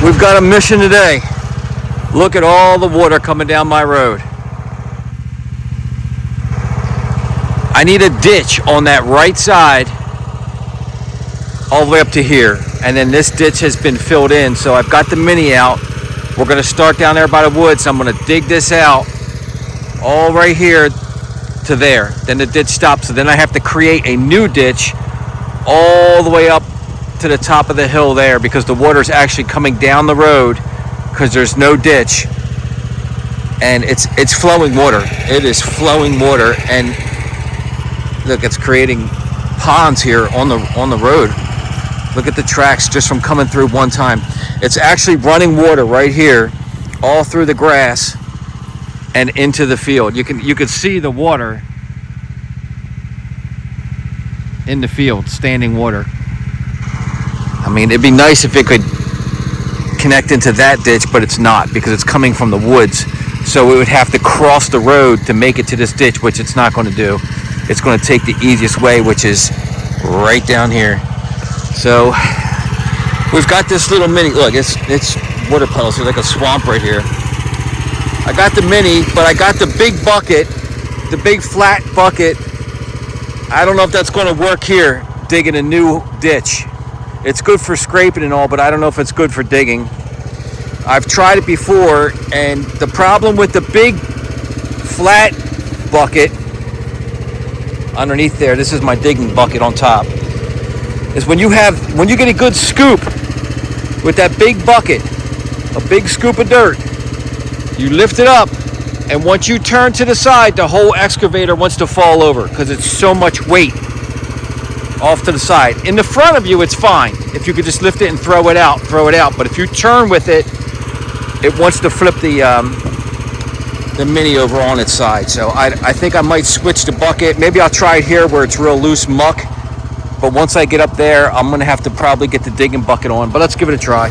We've got a mission today. Look at all the water coming down my road. I need a ditch on that right side all the way up to here. And then this ditch has been filled in. So I've got the Mini out. We're going to start down there by the woods. I'm going to dig this out all right here to there. Then the ditch stops. So then I have to create a new ditch all the way up to the top of the hill there, because the water is actually coming down the road because there's no ditch, and it's flowing water. It is flowing water, and look, it's creating ponds here on the road. Look at the tracks just from coming through one time. It's actually running water right here all through the grass and into the field. You can see the water in the field, standing water. I mean, it'd be nice if it could connect into that ditch, but it's not, because it's coming from the woods. So it would have to cross the road to make it to this ditch, which it's not going to do. It's going to take the easiest way, which is right down here. So we've got this little Mini. Look, it's water puddles. There's like a swamp right here. I got the Mini, but I got the big bucket, the big flat bucket. I don't know if that's going to work here, digging a new ditch. It's good for scraping and all, but I don't know if it's good for digging. I've tried it before, and the problem with the big flat bucket underneath there, this is my digging bucket on top, is when you get a good scoop with that big bucket, a big scoop of dirt, you lift it up, and once you turn to the side, the whole excavator wants to fall over because it's so much weight off to the side. In the front of you, it's fine. If you could just lift it and throw it out. But if you turn with it, it wants to flip the Mini over on its side. So I think I might switch the bucket. Maybe I'll try it here where it's real loose muck. But once I get up there, I'm going to have to probably get the digging bucket on. But let's give it a try.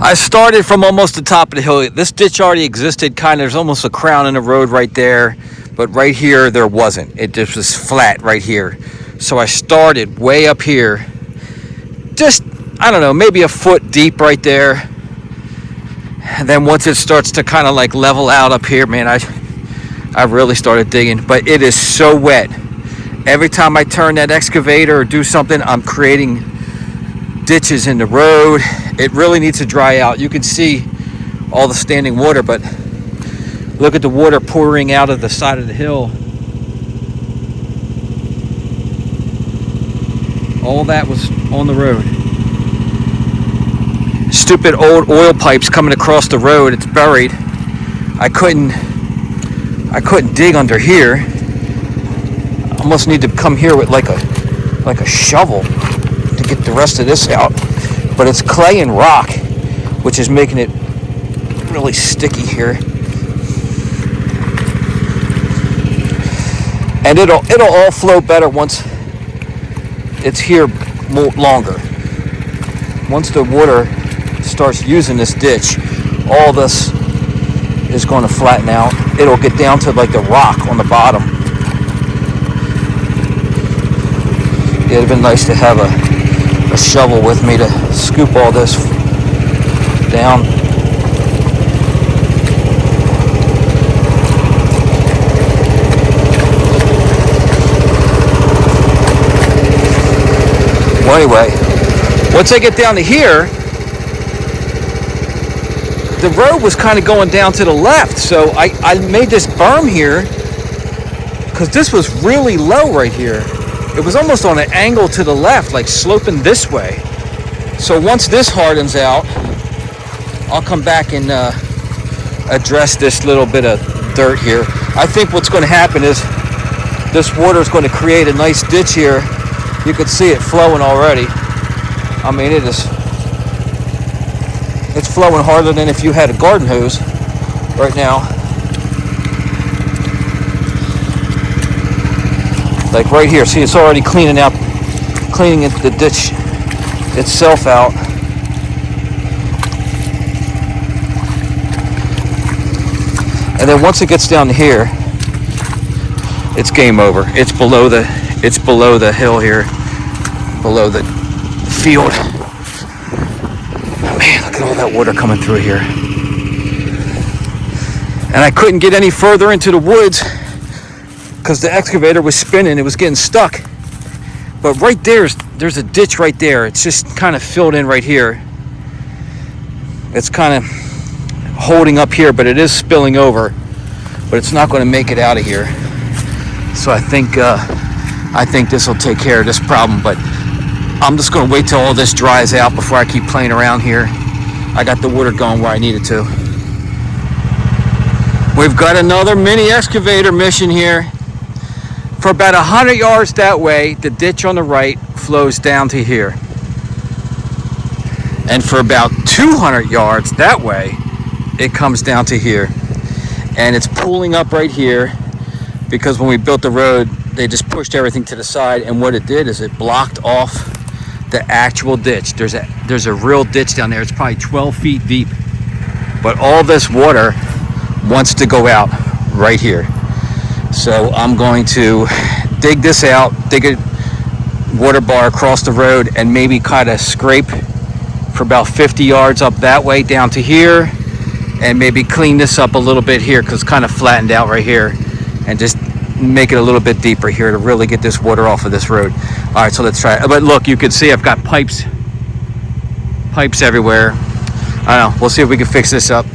I started from almost the top of the hill. This ditch already existed, kind of. There's almost a crown in the road right there, but right here there wasn't. It just was flat right here. So I started way up here, just, I don't know, maybe a foot deep right there. And then once it starts to kind of like level out up here, man, I really started digging. But it is so wet. Every time I turn that excavator or do something, I'm creating ditches in the road. It really needs to dry out. You can see all the standing water, but look at the water pouring out of the side of the hill. All that was on the road. Stupid old oil pipes coming across the road. It's buried. I couldn't dig under here. I almost need to come here with like a shovel to get the rest of this out. But it's clay and rock, which is making it really sticky here. And it'll all flow better once it's here longer. Once the water starts using this ditch, all this is going to flatten out. It'll get down to like the rock on the bottom. It'd have been nice to have a shovel with me to scoop all this down. Well, anyway, once I get down to here, the road was kind of going down to the left, so I made this berm here because this was really low right here. It was almost on an angle to the left, like sloping this way. So once this hardens out, I'll come back and address this little bit of dirt here. I think what's going to happen is this water is going to create a nice ditch here. You can see it flowing already. I mean, it's flowing harder than if you had a garden hose right now. Like right here, see, it's already cleaning the ditch itself out. And then once it gets down to here, it's game over. It's below the hill here, below the field. Oh, man, look at all that water coming through here. And I couldn't get any further into the woods because the excavator was spinning. It was getting stuck. But right there's a ditch right there. It's just kind of filled in right here. It's kind of holding up here, but it is spilling over. But it's not going to make it out of here. So I think this will take care of this problem. But I'm just going to wait till all this dries out before I keep playing around here. I got the water going where I need it to. We've got another mini excavator mission here. For about 100 yards that way, the ditch on the right flows down to here. And for about 200 yards that way, it comes down to here. And it's pooling up right here because when we built the road, they just pushed everything to the side. And what it did is it blocked off the actual ditch. There's a real ditch down there. It's probably 12 feet deep. But all this water wants to go out right here. So I'm going to dig this out, dig a water bar across the road, and maybe kind of scrape for about 50 yards up that way down to here, and maybe clean this up a little bit here because it's kind of flattened out right here, and just make it a little bit deeper here to really get this water off of this road. All right, so let's try it. But look, you can see I've got pipes everywhere. I don't know, we'll see if we can fix this up.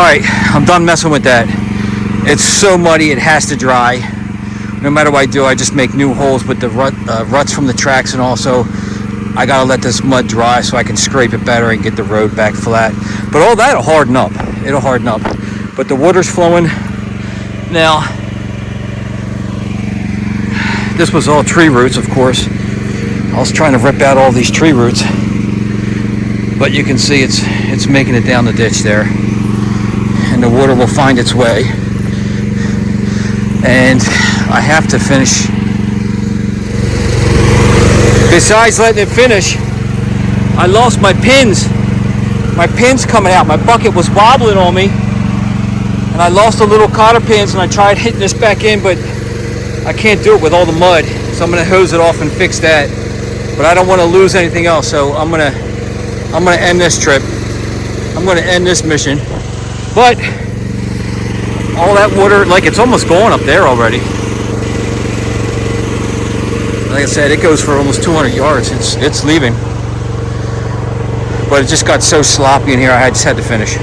right, I'm done messing with that. It's so muddy, it has to dry. No matter what I do, I just make new holes with the ruts from the tracks, and also I gotta let this mud dry so I can scrape it better and get the road back flat. But all that'll harden up. It'll harden up. But the water's flowing. Now, this was all tree roots, of course. I was trying to rip out all these tree roots, but you can see it's making it down the ditch there, and the water will find its way. And I have to finish. Besides letting it finish, I lost my pins. My pins coming out. My bucket was wobbling on me, and I lost the little cotter pins, and I tried hitting this back in, but I can't do it with all the mud. So I'm gonna hose it off and fix that. But I don't want to lose anything else, so I'm gonna end this trip. I'm gonna end this mission. But all that water, like, it's almost gone up there already. Like I said, it goes for almost 200 yards. It's leaving. But it just got so sloppy in here, I just had to finish.